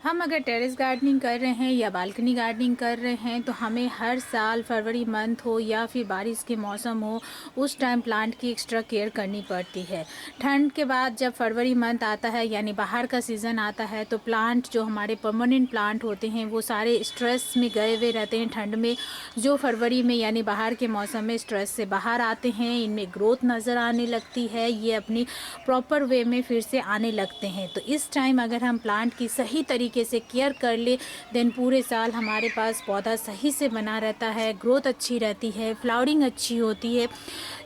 हम अगर terrace gardening कर रहे हैं या बालकनी गार्डनिंग कर रहे हैं तो हमें हर साल फरवरी मंथ हो या फिर बारिश के मौसम हो, उस टाइम प्लांट की एक्स्ट्रा केयर करनी पड़ती है। ठंड के बाद जब फरवरी मंथ आता है यानी बाहर का सीज़न आता है तो प्लांट जो हमारे परमानेंट प्लांट होते हैं वो सारे स्ट्रेस में गए हुए रहते हैं। ठंड में जो फरवरी में यानी बाहर के मौसम में स्ट्रेस से बाहर आते हैं, इनमें ग्रोथ नज़र आने लगती है, ये अपनी प्रॉपर वे में फिर से आने लगते हैं। तो इस टाइम अगर हम प्लांट की सही तरीके से केयर कर ले देन पूरे साल हमारे पास पौधा सही से बना रहता है, ग्रोथ अच्छी रहती है, फ्लावरिंग अच्छी होती है।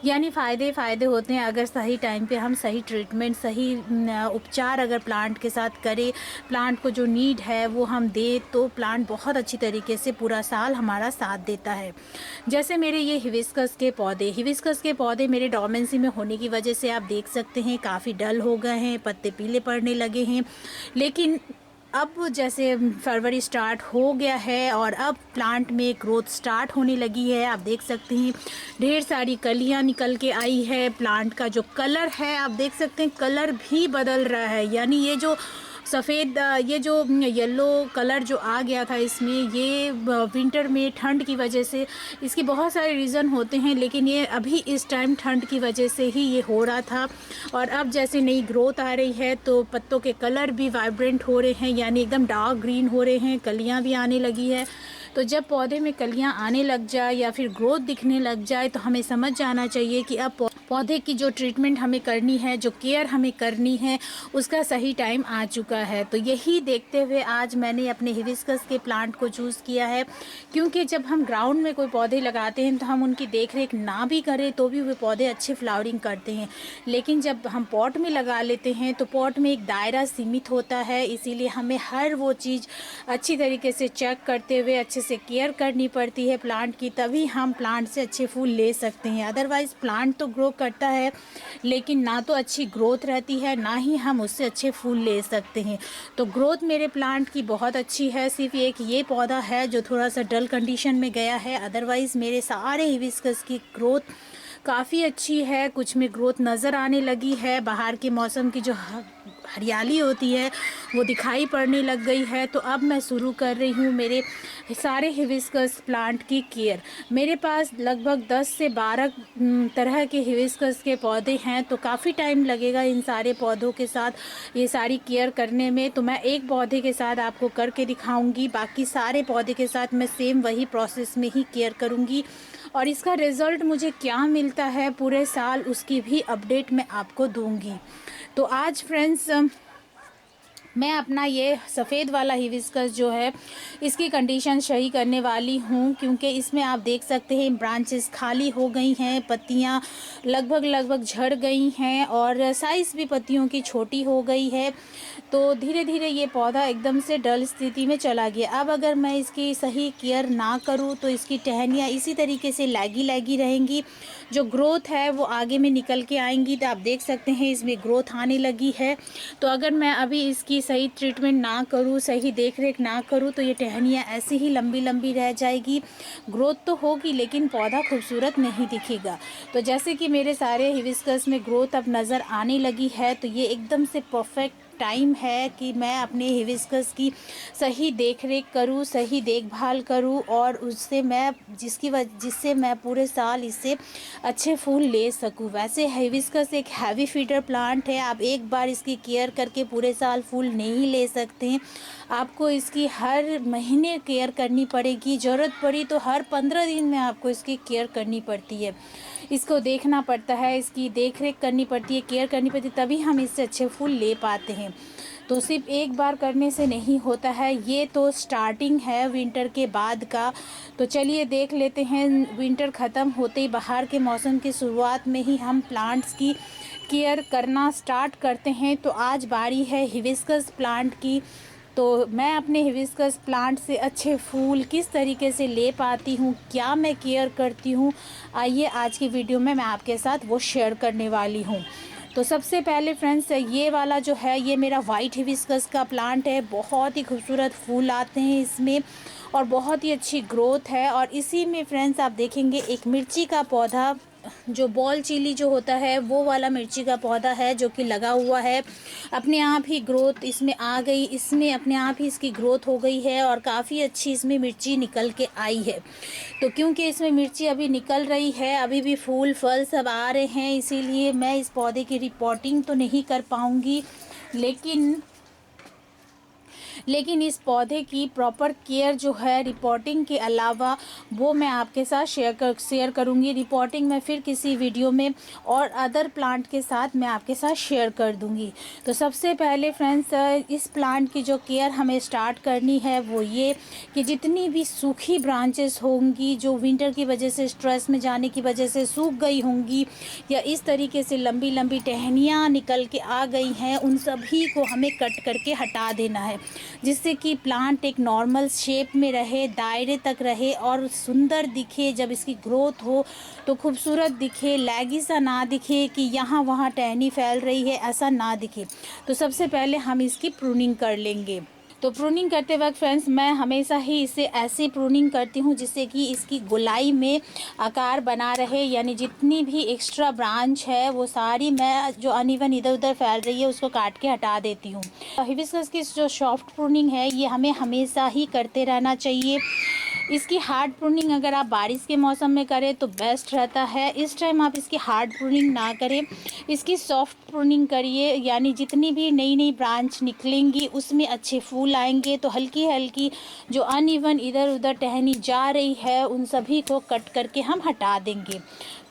यानी फ़ायदे होते हैं अगर सही टाइम पे हम सही ट्रीटमेंट, सही उपचार अगर प्लांट के साथ करें, प्लांट को जो नीड है वो हम दें तो प्लांट बहुत अच्छी तरीके से पूरा साल हमारा साथ देता है। जैसे मेरे ये हिबिस्कस के पौधे मेरे डोमेंसी में होने की वजह से आप देख सकते हैं काफ़ी डल हो गए हैं, पत्ते पीले पड़ने लगे हैं। लेकिन अब जैसे फरवरी स्टार्ट हो गया है और अब प्लांट में ग्रोथ स्टार्ट होने लगी है। आप देख सकते हैं ढेर सारी कलियां निकल के आई है। प्लांट का जो कलर है आप देख सकते हैं कलर भी बदल रहा है, यानी ये जो सफ़ेद ये जो येलो कलर जो आ गया था इसमें, ये विंटर में ठंड की वजह से, इसके बहुत सारे रीज़न होते हैं लेकिन ये अभी इस टाइम ठंड की वजह से ही ये हो रहा था। और अब जैसे नई ग्रोथ आ रही है तो पत्तों के कलर भी वाइब्रेंट हो रहे हैं, यानी एकदम डार्क ग्रीन हो रहे हैं, कलियां भी आने लगी है। तो जब पौधे में कलियां आने लग जाए या फिर ग्रोथ दिखने लग जाए तो हमें समझ जाना चाहिए कि अब पौधे की जो ट्रीटमेंट हमें करनी है, जो केयर हमें करनी है, उसका सही टाइम आ चुका है। तो यही देखते हुए आज मैंने अपने हिबिस्कस के प्लांट को चूज़ किया है, क्योंकि जब हम ग्राउंड में कोई पौधे लगाते हैं तो हम उनकी देख रेख ना भी करें तो भी वे पौधे अच्छे फ्लावरिंग करते हैं। लेकिन जब हम पॉट में लगा लेते हैं तो पॉट में एक दायरा सीमित होता है, इसीलिए हमें हर वो चीज़ अच्छी तरीके से चेक करते हुए अच्छे से केयर करनी पड़ती है प्लांट की, तभी हम प्लांट से अच्छे फूल ले सकते हैं। अदरवाइज़ प्लांट तो ग्रो करता है लेकिन ना तो अच्छी ग्रोथ रहती है, ना ही हम उससे अच्छे फूल ले सकते हैं। तो ग्रोथ मेरे प्लांट की बहुत अच्छी है, सिर्फ एक ये पौधा है जो थोड़ा सा डल कंडीशन में गया है। अदरवाइज़ मेरे सारे हिबिस्कस की ग्रोथ काफ़ी अच्छी है। कुछ में ग्रोथ नज़र आने लगी है, बाहर के मौसम की जो हरियाली होती है वो दिखाई पड़ने लग गई है। तो अब मैं शुरू कर रही हूँ मेरे सारे हिबिस्कस प्लांट की केयर। मेरे पास लगभग 10 से 12 तरह के हिबिस्कस के पौधे हैं, तो काफ़ी टाइम लगेगा इन सारे पौधों के साथ ये सारी केयर करने में। तो मैं एक पौधे के साथ आपको करके दिखाऊंगी, बाकी सारे पौधे के साथ मैं सेम वही प्रोसेस में ही केयर करूंगी और इसका रिज़ल्ट मुझे क्या मिलता है पूरे साल उसकी भी अपडेट मैं आपको दूंगी। तो आज फ्रेंड्स मैं अपना ये सफ़ेद वाला हिबिस्कस जो है इसकी कंडीशन सही करने वाली हूँ, क्योंकि इसमें आप देख सकते हैं ब्रांचेस खाली हो गई हैं, पत्तियाँ लगभग झड़ गई हैं और साइज़ भी पत्तियों की छोटी हो गई है। तो धीरे धीरे ये पौधा एकदम से डल स्थिति में चला गया। अब अगर मैं इसकी सही केयर ना करूँ तो इसकी टहनियाँ इसी तरीके से लैगी रहेंगी, जो ग्रोथ है वो आगे में निकल के आएंगी। तो आप देख सकते हैं इसमें ग्रोथ आने लगी है। तो अगर मैं अभी इसकी सही ट्रीटमेंट ना करूँ, सही देख रेख ना करूँ तो ये टहनियाँ ऐसे ही लंबी रह जाएगी। ग्रोथ तो होगी लेकिन पौधा खूबसूरत नहीं दिखेगा। तो जैसे कि मेरे सारे हिबिस्कस में ग्रोथ अब नज़र आने लगी है, तो ये एकदम से परफेक्ट टाइम है कि मैं अपने हिबिस्कस की सही देखरेख करूं, सही देखभाल करूं और उससे मैं जिससे मैं पूरे साल इससे अच्छे फूल ले सकूं। वैसे हिबिस्कस एक हैवी फीडर प्लांट है, आप एक बार इसकी केयर करके पूरे साल फूल नहीं ले सकते हैं। आपको इसकी हर महीने केयर करनी पड़ेगी, ज़रूरत पड़ी तो हर 15 दिन में आपको इसकी केयर करनी पड़ती है। इसको देखना पड़ता है, इसकी देख रेख करनी पड़ती है, केयर करनी पड़ती है, तभी हम इससे अच्छे फूल ले पाते हैं। तो सिर्फ एक बार करने से नहीं होता है, ये तो स्टार्टिंग है विंटर के बाद का। तो चलिए देख लेते हैं, विंटर ख़त्म होते ही बाहर के मौसम की शुरुआत में ही हम प्लांट्स की केयर करना स्टार्ट करते हैं। तो आज बारी है हिबिस्कस प्लांट की। तो मैं अपने हिबिस्कस प्लांट से अच्छे फूल किस तरीके से ले पाती हूँ, क्या मैं केयर करती हूँ, आइए आज की वीडियो में मैं आपके साथ वो शेयर करने वाली हूँ। तो सबसे पहले फ्रेंड्स ये वाला जो है ये मेरा वाइट हिबिस्कस का प्लांट है। बहुत ही खूबसूरत फूल आते हैं इसमें और बहुत ही अच्छी ग्रोथ है। और इसी में फ्रेंड्स आप देखेंगे एक मिर्ची का पौधा जो बॉल चिली जो होता है वो वाला मिर्ची का पौधा है जो कि लगा हुआ है। अपने आप ही ग्रोथ इसमें आ गई, इसमें अपने आप ही इसकी ग्रोथ हो गई है और काफ़ी अच्छी इसमें मिर्ची निकल के आई है। तो क्योंकि इसमें मिर्ची अभी निकल रही है, अभी भी फूल फल सब आ रहे हैं, इसीलिए मैं इस पौधे की रिपोर्टिंग तो नहीं कर पाऊँगी, लेकिन इस पौधे की प्रॉपर केयर जो है रिपोर्टिंग के अलावा वो मैं आपके साथ शेयर करूँगी। रिपोर्टिंग मैं फिर किसी वीडियो में और अदर प्लांट के साथ मैं आपके साथ शेयर कर दूँगी। तो सबसे पहले फ्रेंड्स, इस प्लांट की जो केयर हमें स्टार्ट करनी है वो ये कि जितनी भी सूखी ब्रांचेस होंगी जो विंटर की वजह से, स्ट्रेस में जाने की वजह से सूख गई होंगी, या इस तरीके से लंबी लंबी टहनियाँ निकल के आ गई हैं, उन सभी को हमें कट करके हटा देना है, जिससे कि प्लांट एक नॉर्मल शेप में रहे, दायरे तक रहे और सुंदर दिखे। जब इसकी ग्रोथ हो तो खूबसूरत दिखे, लैगी सा ना दिखे कि यहाँ वहाँ टहनी फैल रही है, ऐसा ना दिखे। तो सबसे पहले हम इसकी प्रूनिंग कर लेंगे। तो प्रूनिंग करते वक्त फ्रेंड्स, मैं हमेशा ही इसे ऐसे प्रूनिंग करती हूँ जिससे कि इसकी गोलाई में आकार बना रहे, यानी जितनी भी एक्स्ट्रा ब्रांच है वो सारी मैं जो अनइवन इधर उधर फैल रही है उसको काट के हटा देती हूँ। हिबिस्कस की जो सॉफ्ट प्रूनिंग है ये हमें हमेशा ही करते रहना चाहिए। इसकी हार्ड प्रूनिंग अगर आप बारिश के मौसम में करें तो बेस्ट रहता है। इस टाइम आप इसकी हार्ड प्रूनिंग ना करें, इसकी सॉफ्ट प्रूनिंग करिए, यानी जितनी भी नई नई ब्रांच निकलेंगी उसमें अच्छे फूल आएंगे। तो हल्की हल्की जो अनइवन इधर उधर टहनी जा रही है उन सभी को कट करके हम हटा देंगे।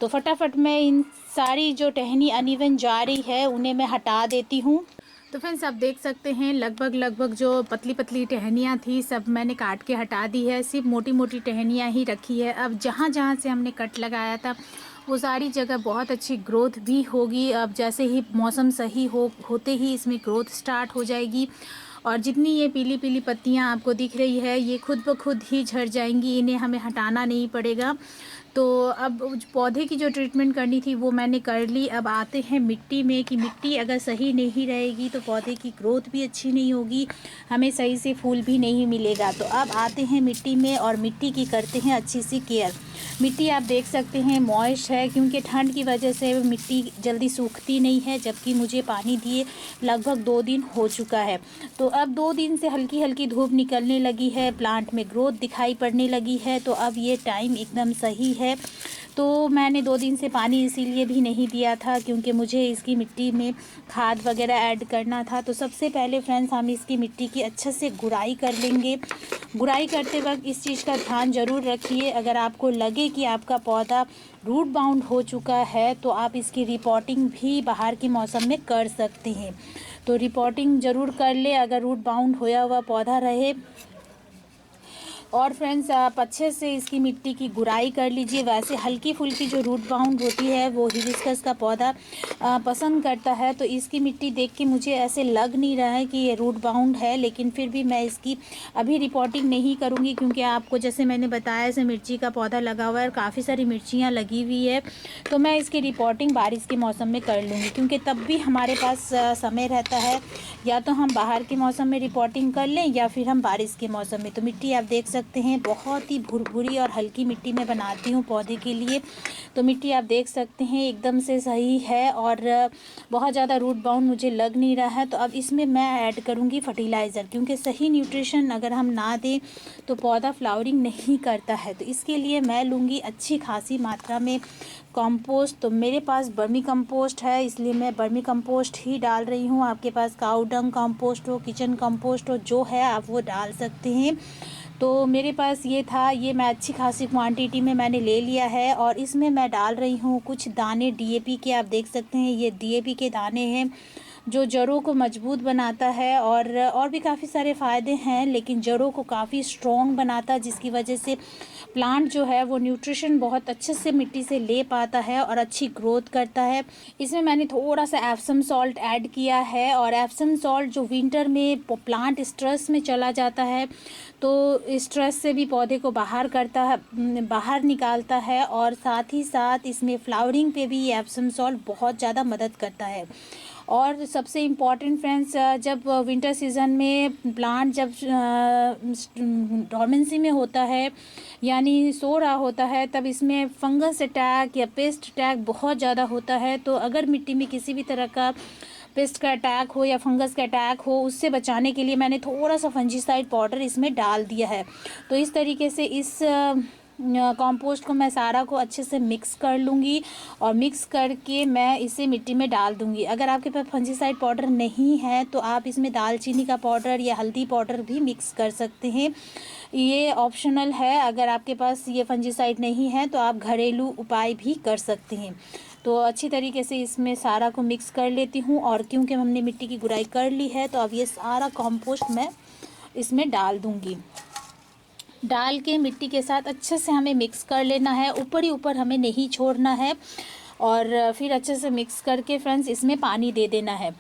तो फटाफट मैं इन सारी जो टहनी अनइवन जा रही है उन्हें मैं हटा देती हूँ। तो फ्रेंड्स, आप देख सकते हैं लगभग जो पतली पतली टहनियाँ थी सब मैंने काट के हटा दी है, सिर्फ मोटी मोटी टहनियाँ ही रखी है। अब जहाँ जहाँ से हमने कट लगाया था वो सारी जगह बहुत अच्छी ग्रोथ भी होगी। अब जैसे ही मौसम सही होते ही इसमें ग्रोथ स्टार्ट हो जाएगी और जितनी ये पीली पीली पत्तियाँ आपको दिख रही है ये खुद ब खुद ही झड़ जाएंगी, इन्हें हमें हटाना नहीं पड़ेगा। तो अब पौधे की जो ट्रीटमेंट करनी थी वो मैंने कर ली। अब आते हैं मिट्टी में कि मिट्टी अगर सही नहीं रहेगी तो पौधे की ग्रोथ भी अच्छी नहीं होगी, हमें सही से फूल भी नहीं मिलेगा। तो अब आते हैं मिट्टी में और मिट्टी की करते हैं अच्छी सी केयर। मिट्टी आप देख सकते हैं मॉइस्ट है, क्योंकि ठंड की वजह से मिट्टी जल्दी सूखती नहीं है, जबकि मुझे पानी दिए लगभग 2 दिन हो चुका है। तो अब 2 दिन से हल्की हल्की धूप निकलने लगी है, प्लांट में ग्रोथ दिखाई पड़ने लगी है। तो अब ये टाइम एकदम सही है। तो मैंने 2 दिन से पानी इसीलिए भी नहीं दिया था क्योंकि मुझे इसकी मिट्टी में खाद वगैरह ऐड करना था। तो सबसे पहले फ्रेंड्स, हम इसकी मिट्टी की अच्छे से गुड़ाई कर लेंगे। गुड़ाई करते वक्त इस चीज़ का ध्यान ज़रूर रखिए, अगर आपको लगे कि आपका पौधा रूट बाउंड हो चुका है तो आप इसकी रिपोर्टिंग भी बाहर के मौसम में कर सकते हैं। तो रिपोर्टिंग ज़रूर कर ले अगर रूट बाउंड होया हुआ पौधा रहे। और फ्रेंड्स, आप अच्छे से इसकी मिट्टी की गुड़ाई कर लीजिए। वैसे हल्की फुल्की जो रूट बाउंड होती है वो हिबिस्कस का पौधा पसंद करता है। तो इसकी मिट्टी देख के मुझे ऐसे लग नहीं रहा है कि ये रूट बाउंड है, लेकिन फिर भी मैं इसकी अभी रिपोर्टिंग नहीं करूँगी क्योंकि आपको जैसे मैंने बताया ऐसे मिर्ची का पौधा लगा हुआ है और काफ़ी सारी मिर्चियाँ लगी हुई है। तो मैं इसकी रिपोर्टिंग बारिश के मौसम में कर लूँगी क्योंकि तब भी हमारे पास समय रहता है, या तो हम बाहर के मौसम में रिपोर्टिंग कर लें या फिर हम बारिश के मौसम में। तो मिट्टी आप देख सकते हैं बहुत ही भुरभुरी और हल्की मिट्टी में बनाती हूँ पौधे के लिए। तो मिट्टी आप देख सकते हैं एकदम से सही है और बहुत ज़्यादा रूट बाउंड मुझे लग नहीं रहा है। तो अब इसमें मैं ऐड करूँगी फर्टिलाइज़र, क्योंकि सही न्यूट्रिशन अगर हम ना दें तो पौधा फ्लावरिंग नहीं करता है। तो इसके लिए मैं लूँगी अच्छी खासी मात्रा में कंपोस्ट। तो मेरे पास बर्मी कंपोस्ट है इसलिए मैं बर्मी कंपोस्ट ही डाल रही हूँ। आपके पास काऊ डंग कंपोस्ट हो, किचन कंपोस्ट हो, जो है आप वो डाल सकते हैं। तो मेरे पास ये था, ये मैं अच्छी खासी क्वांटिटी में मैंने ले लिया है और इसमें मैं डाल रही हूँ कुछ दाने डीएपी के। आप देख सकते हैं ये डीएपी के दाने हैं जो जड़ों को मजबूत बनाता है और भी काफ़ी सारे फ़ायदे हैं, लेकिन जड़ों को काफ़ी स्ट्रॉन्ग बनाता है, जिसकी वजह से प्लांट जो है वो न्यूट्रिशन बहुत अच्छे से मिट्टी से ले पाता है और अच्छी ग्रोथ करता है। इसमें मैंने थोड़ा सा एप्सम सॉल्ट ऐड किया है और एप्सम सॉल्ट जो विंटर में प्लांट स्ट्रेस में चला जाता है तो स्ट्रेस से भी पौधे को बाहर करता है, बाहर निकालता है और साथ ही साथ इसमें फ्लावरिंग पे भी एप्सम सॉल्ट बहुत ज़्यादा मदद करता है। और सबसे इम्पॉर्टेंट फ्रेंड्स, जब विंटर सीज़न में प्लांट जब डॉर्मेंसी में होता है यानी सो रहा होता है, तब इसमें फंगस अटैक या पेस्ट अटैक बहुत ज़्यादा होता है। तो अगर मिट्टी में किसी भी तरह का पेस्ट का अटैक हो या फंगस का अटैक हो, उससे बचाने के लिए मैंने थोड़ा सा फंजीसाइड पाउडर इसमें डाल दिया है। तो इस तरीके से इस कंपोस्ट को मैं सारा को अच्छे से मिक्स कर लूँगी और मिक्स करके मैं इसे मिट्टी में डाल दूँगी। अगर आपके पास फंजीसाइड पाउडर नहीं है तो आप इसमें दालचीनी का पाउडर या हल्दी पाउडर भी मिक्स कर सकते हैं, ये ऑप्शनल है। अगर आपके पास ये फंजीसाइड नहीं है तो आप घरेलू उपाय भी कर सकते हैं। तो अच्छी तरीके से इसमें सारा को मिक्स कर लेती हूँ और क्योंकि हमने मिट्टी की गुड़ाई कर ली है तो अब ये सारा कंपोस्ट मैं इसमें डाल दूँगी। डाल के मिट्टी के साथ अच्छे से हमें मिक्स कर लेना है, ऊपर ही ऊपर हमें नहीं छोड़ना है। और फिर अच्छे से मिक्स करके फ्रेंड्स इसमें पानी दे देना है।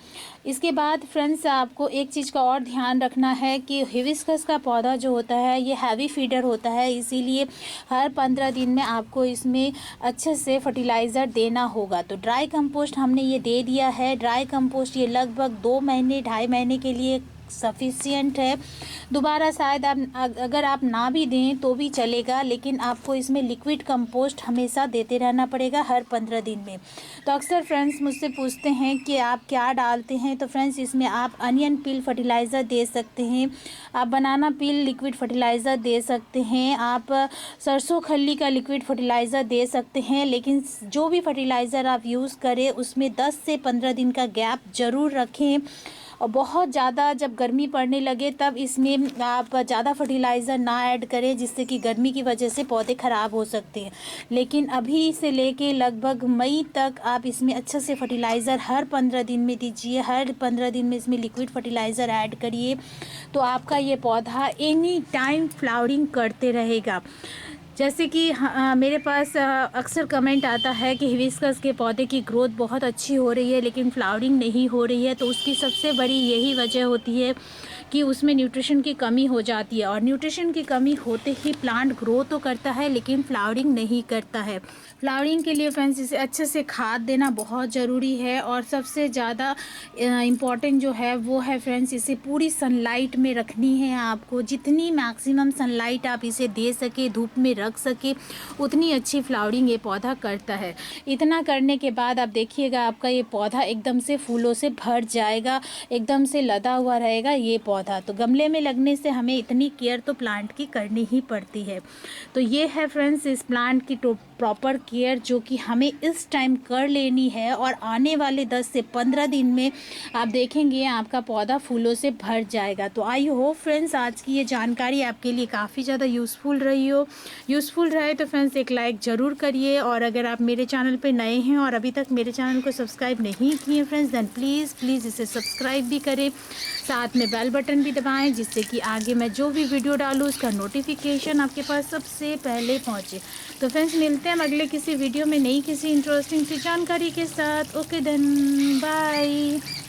इसके बाद फ्रेंड्स आपको एक चीज़ का और ध्यान रखना है कि हिबिस्कस का पौधा जो होता है ये हैवी फीडर होता है, इसीलिए हर 15 दिन में आपको इसमें अच्छे से फर्टिलाइज़र देना होगा। तो ड्राई कंपोस्ट हमने ये दे दिया है। ड्राई कंपोस्ट ये लगभग 2 महीने 2.5 महीने के लिए सफिशिएंट है। दोबारा शायद आप अगर आप ना भी दें तो भी चलेगा, लेकिन आपको इसमें लिक्विड कंपोस्ट हमेशा देते रहना पड़ेगा हर 15 दिन में। तो अक्सर फ्रेंड्स मुझसे पूछते हैं कि आप क्या डालते हैं, तो फ्रेंड्स इसमें आप अनियन पील फर्टिलाइज़र दे सकते हैं, आप बनाना पील लिक्विड फर्टिलाइज़र दे सकते हैं, आप सरसों खल्ली का लिक्विड फर्टिलाइज़र दे सकते हैं। लेकिन जो भी फर्टिलाइज़र आप यूज़ करें उसमें 10 से 15 दिन का गैप ज़रूर रखें। और बहुत ज़्यादा जब गर्मी पड़ने लगे तब इसमें आप ज़्यादा फर्टिलाइज़र ना ऐड करें, जिससे कि गर्मी की वजह से पौधे ख़राब हो सकते हैं। लेकिन अभी से लेके लगभग मई तक आप इसमें अच्छे से फर्टिलाइज़र हर 15 दिन में दीजिए। हर 15 दिन में इसमें लिक्विड फर्टिलाइज़र ऐड करिए, तो आपका ये पौधा एनी टाइम फ्लावरिंग करते रहेगा। जैसे कि मेरे पास अक्सर कमेंट आता है कि हिबिस्कस के पौधे की ग्रोथ बहुत अच्छी हो रही है लेकिन फ्लावरिंग नहीं हो रही है। तो उसकी सबसे बड़ी यही वजह होती है कि उसमें न्यूट्रिशन की कमी हो जाती है, और न्यूट्रिशन की कमी होते ही प्लांट ग्रो तो करता है लेकिन फ्लावरिंग नहीं करता है। फ्लावरिंग के लिए फ्रेंड्स इसे अच्छे से खाद देना बहुत ज़रूरी है, और सबसे ज़्यादा इम्पॉर्टेंट जो है वो है फ्रेंड्स इसे पूरी सनलाइट में रखनी है आपको। जितनी मैक्सिमम सनलाइट आप इसे दे सके, धूप में रख सके, उतनी अच्छी फ्लावरिंग ये पौधा करता है। इतना करने के बाद आप देखिएगा आपका ये पौधा एकदम से फूलों से भर जाएगा, एकदम से लदा हुआ रहेगा ये पौधा। तो गमले में लगने से हमें इतनी केयर तो प्लांट की करनी ही पड़ती है। तो ये है फ्रेंड्स इस प्लांट की प्रॉपर केयर जो कि हमें इस टाइम कर लेनी है, और आने वाले 10 से 15 दिन में आप देखेंगे आपका पौधा फूलों से भर जाएगा। तो आई होप फ्रेंड्स आज की ये जानकारी आपके लिए काफ़ी ज़्यादा यूज़फुल रहे तो फ्रेंड्स एक लाइक ज़रूर करिए, और अगर आप मेरे चैनल पे नए हैं और अभी तक मेरे चैनल को सब्सक्राइब नहीं किए फ्रेंड्स, देन प्लीज़ इसे सब्सक्राइब भी करें, साथ में बेल बटन भी दबाएं, जिससे कि आगे मैं जो भी वीडियो डालूँ उसका नोटिफिकेशन आपके पास सबसे पहले पहुँचे। तो फ्रेंड्स मिलते हैं अगले किसी वीडियो में नई किसी इंटरेस्टिंग सी जानकारी के साथ। Okay then bye.